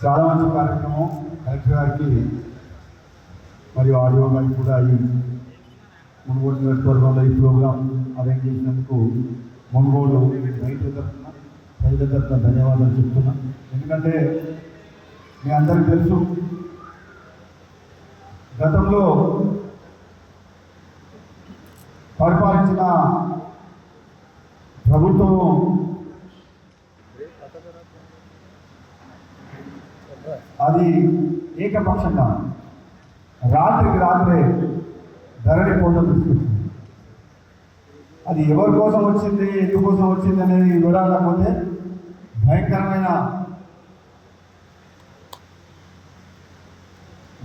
చాలా మంచి కార్యక్రమం. కలెక్టర్ గారికి మరియు ఆడియో గారికి కూడా ఈ మునుగోడు నియోజకవర్గంలో ఈ ప్రోగ్రాం అరేంజ్ చేసినందుకు మునుగోడు రైతుల తరఫున ప్రజల తరఫున ధన్యవాదాలు చెప్తున్నా. ఎందుకంటే మీ అందరికీ తెలుసు, గతంలో పరిపాలించిన ప్రభుత్వం అది ఏకపక్షంగా రాత్రికి రాత్రే ధరణి పోటలు తీసుకొచ్చింది. అది ఎవరి కోసం వచ్చింది, ఎందుకోసం వచ్చింది అనేది వివరాలకపోతే భయంకరమైన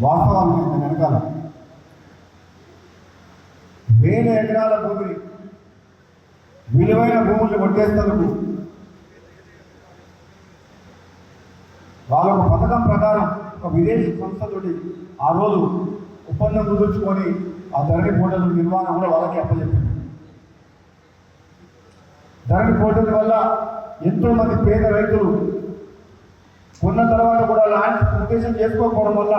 వాస్తవాలు దాని వెనకాల. వేల ఎకరాల భూమిని, విలువైన భూముల్ని కొట్టేస్తూ వాళ్ళ ఒక పథకం ప్రకారం ఒక విదేశీ సంస్థతోటి ఆ రోజు ఒప్పందం కుదుర్చుకొని ఆ ధరణి పోర్టల్ నిర్వహణ కూడా వాళ్ళకి అప్పచెప్పింది. ధరణి పోర్టల్ వల్ల ఎంతోమంది పేద రైతులు కొన్న తర్వాత కూడా ల్యాండ్ ప్రొటెక్షన్ చేసుకోకపోవడం వల్ల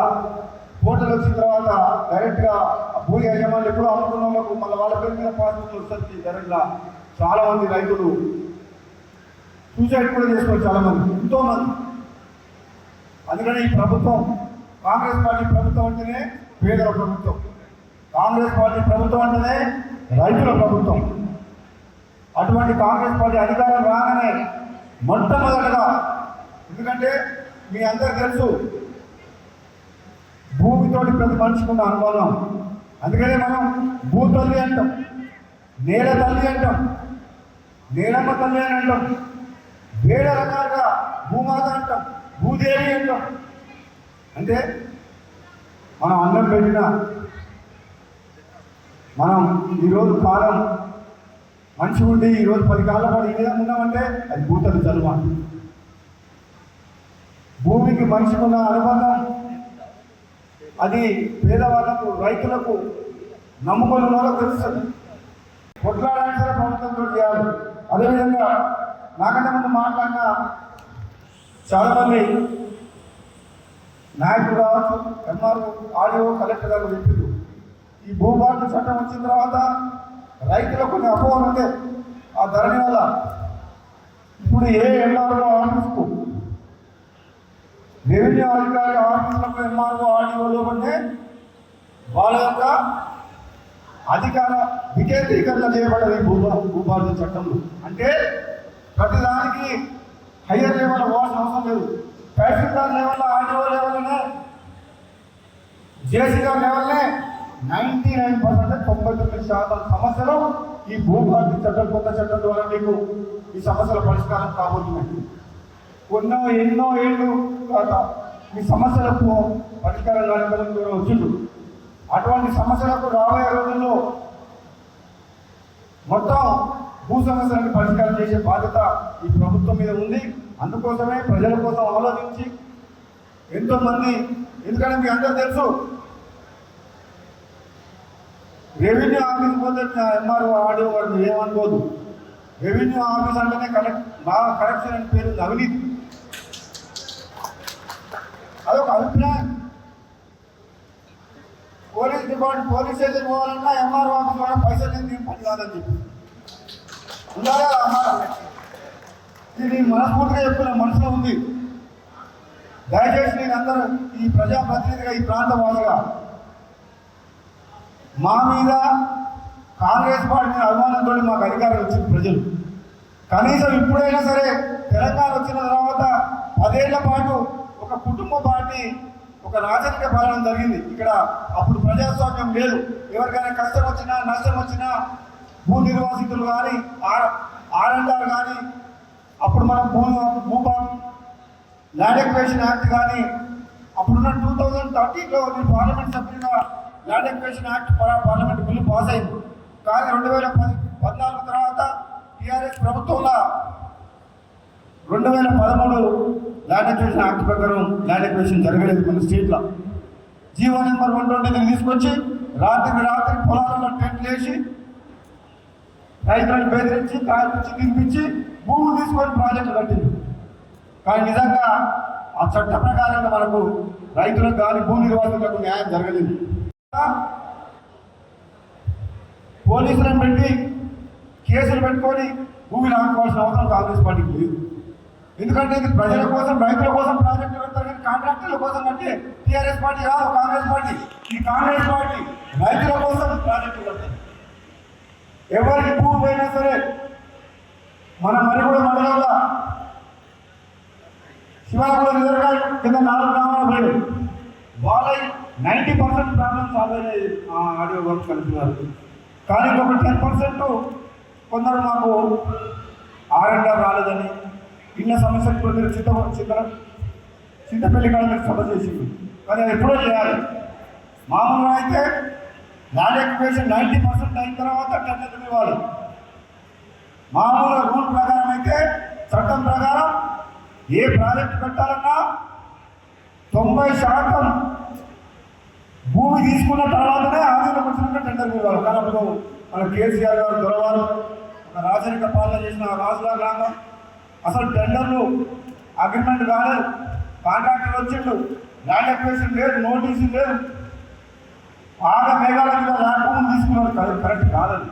పోర్టల్ వచ్చిన తర్వాత డైరెక్ట్గా భూ యజమానులు ఎప్పుడూ అమ్ముకున్న వాళ్ళకు మళ్ళీ వాళ్ళ పేరు మీద పాస్బుక్ వస్తుంది. డైరెక్ట్గా చాలామంది రైతులు సూసైడ్ కూడా చేసుకోవాలి, చాలామంది, ఎంతోమంది. అందుకని ఈ ప్రభుత్వం, కాంగ్రెస్ పార్టీ ప్రభుత్వం అంటేనే పేదల ప్రభుత్వం, కాంగ్రెస్ పార్టీ ప్రభుత్వం అంటేనే రైతుల ప్రభుత్వం. అటువంటి కాంగ్రెస్ పార్టీ అధికారం రాగానే మొట్టమొదటగా, ఎందుకంటే మీ అందరికీ తెలుసు భూమితోటి ప్రతి మనిషికి ఉన్న అనుబంధం. అందుకనే మనం భూతల్లి అంటాం, నేల తల్లి అంటాం, నేలమ్మ తల్లి అని అంటాం, వేల రకాలుగా భూమాత అంటాం, భూదేవి అంటాం. అంటే మనం అన్నం పెట్టిన మనం ఈరోజు కాలం మంచి ఉండి ఈరోజు 10 కాలం పాటు ఈ విధంగా ఉన్నామంటే అది భూతల్లి చదువు. భూమికి మనిషికి ఉన్న అనుబంధం అది పేదవాళ్ళకు, రైతులకు, నమ్ముకున్న వాళ్ళకు తెలుస్తుంది. కొట్లాడాలని సరే ప్రభుత్వంతో చేయాలి. అదేవిధంగా నాకంటే ముందు మాట్లాడిన చాలామంది నాయకులు కావచ్చు, ఎంఆర్ఓ, ఆడియో, కలెక్టర్ గారు చెప్పిండు, ఈ భూభారత చట్టం వచ్చిన తర్వాత రైతులకు కొన్ని అపోహలు ఉంటే ఆ ధరణి వల్ల ఇప్పుడు ఏ ఎంఆర్ఓ ఆఫీస్కు, రెవెన్యూ అధికారి ఆఫీసులకు ఎంఆర్ఓ, ఆడియోలో ఉంటే వాళ్ళ యొక్క అధికార వికేంద్రీకరణ చేయబడ్డది భూభారత చట్టంలో. అంటే ప్రతిదానికి హయ్యర్ లెవెల్ పోవాల్సిన అవసరం లేదు. తహసీల్దార్ లెవెల్లో, ఆర్డీఓ లెవెల్లోనే, జేసీఆర్ లెవెల్నే 99% 99% సమస్యలు ఈ భూభారతి చట్టం, కొత్త చట్టం ద్వారా మీకు ఈ సమస్యల పరిష్కారం కాబోతున్నాయి. ఎన్నో ఏళ్ళు ఈ సమస్యలకు పరిష్కారం కాని వచ్చిండు. అటువంటి సమస్యలకు రాబోయే రోజుల్లో మొత్తం భూ సమస్యలను పరిష్కారం చేసే బాధ్యత ఈ ప్రభుత్వం మీద ఉంది. అందుకోసమే ప్రజల కోసం ఆలోచించి ఎంతోమంది, ఎందుకంటే మీకు అందరూ తెలుసు, రెవెన్యూ ఆఫీస్ పోతే ఎంఆర్ఓ, ఆడియో వాడు ఏమనుకోదు. రెవెన్యూ ఆఫీస్ అంటేనే బాగా కరప్షన్ అని పేరు, అవినీతి, అదొక అభిప్రాయం. పోలీస్ డిపార్ట్మెంట్, పోలీస్ స్టేషన్ పోవాలన్నా ఎంఆర్ఓ ఆఫీస్ కూడా పైసలు లేదు, పని కాదని చెప్పి ఉండాలి. ఇది మనస్ఫూర్తిగా చెప్తున్న మనసులో ఉంది. దయచేసి నేను అందరూ ఈ ప్రజాప్రతినిధిగా, ఈ ప్రాంత వాసిగా, మా మీద కాంగ్రెస్ పార్టీ మీద అభిమానంతో మాకు అధికారం వచ్చింది ప్రజలు. కనీసం ఇప్పుడైనా సరే తెలంగాణ వచ్చిన తర్వాత 10 ఏళ్ల పాటు ఒక కుటుంబ పార్టీ, ఒక రాజకీయ పాలన జరిగింది ఇక్కడ. అప్పుడు ప్రజాస్వామ్యం లేదు. ఎవరికైనా కష్టం వచ్చినా, నష్టం వచ్చినా, భూ నిర్వాసితులు కానీ, ఆర్ఎండ్ఆర్ కానీ, అప్పుడు మనం ల్యాండ్ ఎక్వేషన్ యాక్ట్ కానీ, అప్పుడున్న 2013లో నేను పార్లమెంట్ సభ్యులుగా land equation act parliament bill pass అయింది. కానీ 2014 తర్వాత టీఆర్ఎస్ ప్రభుత్వంలో 2013 ల్యాండ్ ఎక్వేషన్ యాక్ట్ ప్రకారం ల్యాండ్ ఎక్వేషన్ జరగలేదు కొన్ని స్టేట్లో. జీవో నెంబర్ 120 తీసుకొచ్చి రాత్రి పొలాలలో టెంట్లు వేసి రైతులను బెదిరించి, కాల్పించి, తినిపించి భూములు తీసుకొని ప్రాజెక్టులు కట్టింది. కానీ నిజంగా ఆ చట్ట ప్రకారంగా మనకు రైతులకు కానీ భూ నిర్వాసితులకు న్యాయం జరగలేదు. పోలీసులను పెట్టి కేసులు పెట్టుకొని భూమిని ఆడుకోవాల్సిన అవసరం కాంగ్రెస్ పార్టీకి లేదు. ఎందుకంటే ఇది ప్రజల కోసం రైతుల కోసం ప్రాజెక్టులు పెడతారు, కానీ కాంట్రాక్టర్ల కోసం అంటే టీఆర్ఎస్ పార్టీ కాదు కాంగ్రెస్ పార్టీ. ఈ కాంగ్రెస్ పార్టీ రైతుల కోసం ప్రాజెక్టులు పెడతారు. ఎవరికి భూమి పోయినా సరే మన మరిగూడ మండలంలో శివాగూడ రిజర్వాయర్ కింద 4 గ్రామాలు పోయి వాళ్ళ 90% ప్రాబ్లమ్ సాల్వ్ అయినాయి. ఆడియో వర్క్ కలుపుతున్నారు. కానీ ఒక 10% కొందరు మాకు ఆర్ఎండ్ఆర్ రాలేదని ఇళ్ళ సమస్యకు కూడా మీరు చింతపల్లి కాడ మీరు సభ చేసింది, కానీ అది ఎప్పుడో చేయాలి. మామూలుగా అయితే ల్యాండ్ ఎక్విజిషన్ 90% అయిన తర్వాత టెండర్లు ఇవ్వాలి. మామూలుగా రూల్ ప్రకారం అయితే చట్టం ప్రకారం ఏ ప్రాజెక్టు పెట్టాలన్నా 90% భూమి తీసుకున్న తర్వాతనే ఆధీనంలోకి వచ్చినాక టెండర్ ఇవ్వాలి. కానీ అప్పుడు మన కేసీఆర్ గారు దొరవారు ఒక రాజరిక పాలన చేసిన రాజుగారు లాగా అసలు టెండర్లు అగ్రిమెంట్ కాలేదు, కాంట్రాక్టర్ వచ్చిండు, ల్యాండ్ ఎక్విజిషన్ లేదు, నోటీసులు లేదు, బాగా మేఘాల మీద ల్యాండ్ భూములు తీసుకున్నారు. కరెక్ట్ కాదని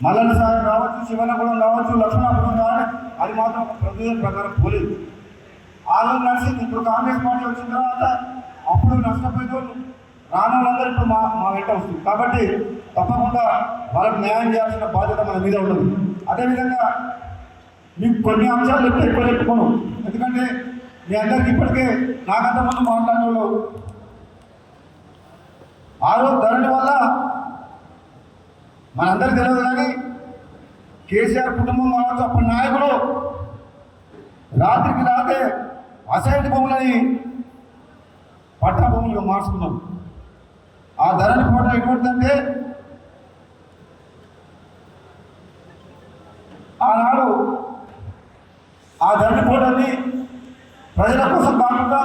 మల్లన్న సాగర్ కావచ్చు, శివనగూడెం కావచ్చు, లక్ష్మణాపురం కావాలి, అది మాత్రం ఒక ప్రొసీజర్ ప్రకారం పోలేదు. ఆ రోజు నడిచింది. ఇప్పుడు కాంగ్రెస్ పార్టీ వచ్చిన తర్వాత అప్పుడు నష్టపోయే వాళ్ళు రాని వాళ్ళందరూ ఇప్పుడు మా వెంట వస్తుంది. కాబట్టి తప్పకుండా వాళ్ళకి న్యాయం చేయాల్సిన బాధ్యత మన మీద ఉండదు. అదేవిధంగా మీకు కొన్ని అంశాలు చెప్తే ఎక్కువ చెప్పుకోను, ఎందుకంటే మీ అందరికి ఇప్పటికే నాకంత ముందు మాట్లాడిన వాళ్ళు ఆ రోజు ధరణి వల్ల మనందరికీ తెలియదు, కానీ కేసీఆర్ కుటుంబం కావచ్చు, అప్పటి నాయకులు రాత్రికి రాతే అసైన్ భూములని పట్టా భూములుగా మార్చుకున్నారు. ఆ ధరణి పోట ఎటువంటిదంటే ఆనాడు ఆ ధరణి పోటని ప్రజల కోసం కాకుండా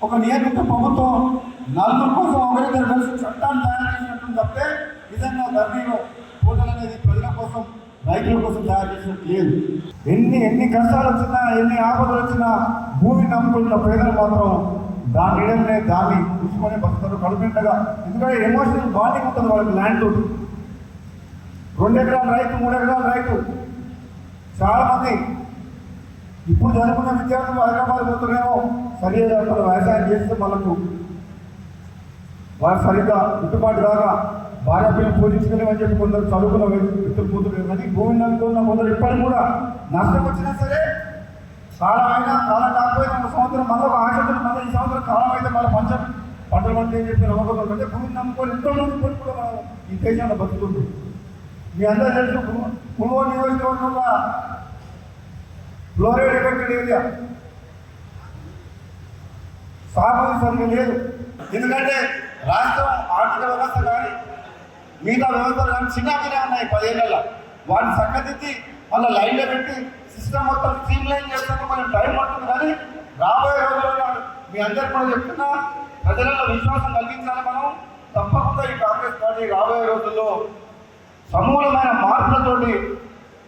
ఒక నియంత్రిత ప్రభుత్వం నలుగురు కోసం ఒకరిద్దరు కలిసి చట్టాన్ని తయారు చేసినట్టు తప్పితే నిజంగా ధరణిలో పోటలు అనేది ప్రజల కోసం రైతుల కోసం తయారు చేసినట్టు లేదు. ఎన్ని కష్టాలు వచ్చినా ఎన్ని ఆపదలు వచ్చినా భూమిని నమ్ముకుంటున్న పేదలు మాత్రం దాని నీడనే దాన్ని చూసుకొని బతుకుతారు కడుపుండగా. ఎందుకంటే ఎమోషనల్ బాండింగ్ ఉంటుంది వాళ్ళకి. ల్యాండ్ 2 ఎకరాల రైతు, 3 ఎకరాల రైతు చాలామంది ఇప్పుడు చదువుకున్న విద్యార్థులు హైదరాబాద్ పోతున్నారేమో, సరిగా మనం వ్యవసాయం చేస్తే మనకు వారు సరిగ్గా గిట్టుబాటు కాగా భార్య పిల్లలు పూజించుకునేమని చెప్పి కొందరు చదువుకున్న వ్యక్తులు పోతున్నారు. కానీ భూమిని నమ్ముకున్న కొందరు ఇప్పటికి కూడా నష్టం వచ్చినా సరే కాలం అయినా కాలం కాకపోయినా ఒక సంవత్సరం మళ్ళీ ఒక ఆశతో మళ్ళీ ఈ సంవత్సరం కాలం అయితే మళ్ళీ పంటలు పంటే చెప్పి నమ్మకం అంటే భూమిని నమ్ముకొని ఎంతో మంది కొన్ని కూడా మనం ఈ దేశంలో బతుకుతుంది. మీ అందరూ తెలుసు పుల్వామా నియోజకవర్గంలో ఫ్లోరైడ్ ఎఫెక్టెడ్ ఏరియా సాగు సరిగ్గా లేదు. ఎందుకంటే రాష్ట్రం ఆర్థిక వ్యవస్థ కానీ మిగతా వ్యవస్థలు కానీ చిన్నగానే ఉన్నాయి. 10 ఏళ్ళలో వాటిని చక్కదిద్ది మళ్ళీ లైన్లో పెట్టి సిస్టమ్ మొత్తం స్ట్రీమ్ లైన్ చేస్తానికి కొంచెం టైం పడుతుంది. కానీ రాబోయే రోజుల్లో మీ అందరికీ కూడా చెప్తున్నా, ప్రజలలో విశ్వాసం కలిగించాలి. మనం తప్పకుండా ఈ కాంగ్రెస్ పార్టీ రాబోయే రోజుల్లో సమూలమైన మార్పులతోటి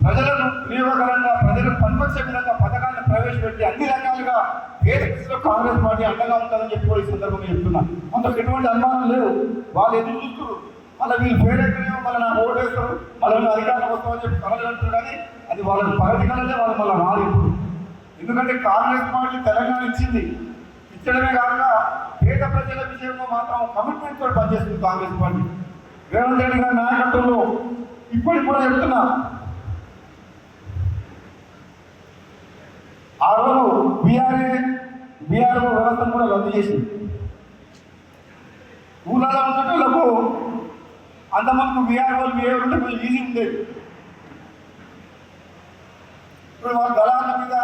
ప్రజలను వినియోగకరంగా ప్రజలకు పనికొచ్చే విధంగా పథకాన్ని ప్రవేశపెట్టి అన్ని రకాలుగా పేద ప్రజల్లో కాంగ్రెస్ పార్టీ అండగా ఉంటుందని చెప్పి కూడా ఈ సందర్భంగా చెప్తున్నా. కొందరికి ఎటువంటి అనుమానం లేదు. వాళ్ళు ఎదురు చూస్తారు, మళ్ళీ వీళ్ళు పేరెక్కడేమో మళ్ళీ నాకు ఓటు వేస్తారు, మళ్ళీ అధికారులకు వస్తామని చెప్పి కలలు అంటారు. కానీ అది వాళ్ళకి పగటి కలలే, వాళ్ళు మళ్ళీ రాదు ఇప్పుడు. ఎందుకంటే కాంగ్రెస్ పార్టీ తెలంగాణ ఇచ్చడమే కాక పేద ప్రజల విషయంలో మాత్రం కమిట్మెంట్ తోటి పనిచేస్తుంది కాంగ్రెస్ పార్టీ. రేవంత్ రెడ్డి గారి నాయకత్వంలో ఇప్పటికి కూడా చెప్తున్నా, ఆ రోజు బీఆర్ఓ వ్యవస్థను కూడా రద్దు చేసింది. ఊళ్ళలో ఉండేటోళ్లకు అంతమంది బీఆర్ఓలు ఉంటే కొంచెం ఈజీ ఉండేది. ఇప్పుడు వాళ్ళ దళాల మీద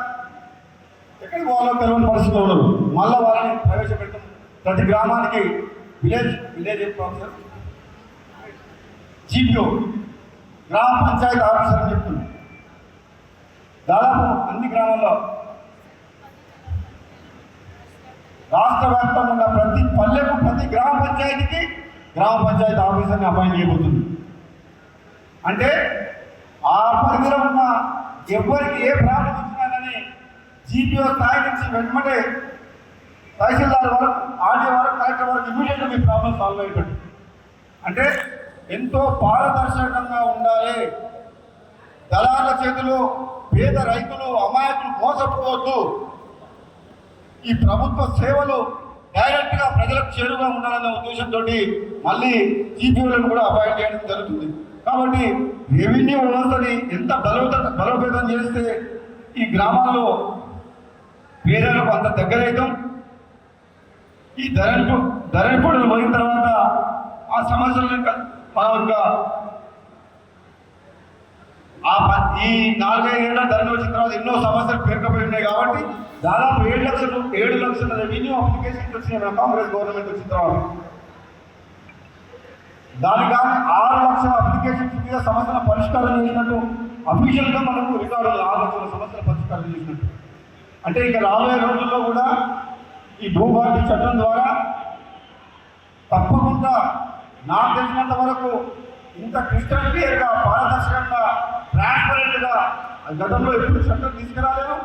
ఎక్కడికి వాళ్ళో తెలియని పరిస్థితి ఉండదు. మళ్ళీ వాళ్ళని ప్రవేశపెడతాం. ప్రతి గ్రామానికి విలేజ్ ఆఫీసర్, జీపీఓ, గ్రామ పంచాయతీ ఆఫీసర్ అని చెప్తున్నాం. దాదాపు అన్ని గ్రామాల్లో రాష్ట్ర వ్యాప్తంగా ఉన్న ప్రతి పల్లెకు ప్రతి గ్రామ పంచాయతీకి గ్రామ పంచాయతీ ఆఫీసర్ని అపాయింట్ చేయబోతుంది. అంటే ఆ పరిధిలో ఉన్న ఎవరికి ఏ ప్రాబ్లం వచ్చినా కానీ జీపీఓ స్థాయి నుంచి వెంటనే తహసీల్దార్ వరకు, ఆర్డీఓ వరకు, కలెక్టర్ వరకు ఇమీడియట్గా మీ ప్రాబ్లం సాల్వ్ అయ్యేటట్టు. అంటే ఎంతో పారదర్శకంగా ఉండాలి. దళాల చేతిలో పేద రైతులు, అమాయకులు మోసపోవద్దు. ఈ ప్రభుత్వ సేవలు డైరెక్ట్గా ప్రజలకు చేరుగా ఉండాలనే ఉద్దేశంతో మళ్ళీ జీపీఓలను కూడా అపాయింట్ చేయడం జరుగుతుంది. కాబట్టి రెవెన్యూ వ్యవస్థని ఎంత బలోపేతం చేస్తే ఈ గ్రామాల్లో పేదలకు అంత దగ్గరవుతాం. ఈ ధరణి పొడులు పోయిన తర్వాత ఆ సమస్యలను మనం ఇంకా ఈ 4-5 ఏళ్ళ ధరణి వచ్చిన తర్వాత ఎన్నో సమస్యలు పేరుకపోయి ఉన్నాయి. కాబట్టి దాదాపు 7 లక్షల రెవెన్యూ అప్లికేషన్స్ వచ్చినాయి మన కాంగ్రెస్ గవర్నమెంట్ వచ్చిన తర్వాత. దానికి కానీ 6 లక్షల అప్లికేషన్స్ మీద సమస్యల పరిష్కారం చేసినట్టు అఫీషియల్గా మనకు రికార్డు 6 లక్షల సమస్యల పరిష్కారం చేసినట్టు. అంటే ఇక రాబోయే రోజుల్లో కూడా ఈ భూభారతి చట్టం ద్వారా తప్పకుండా నాకు తెలిసినంత వరకు ఇంత క్రిస్టల్ క్లియర్గా, పారదర్శకంగా, ట్రాన్స్పరెంట్గా గతంలో ఎప్పుడు చట్టం తీసుకురాలేదు.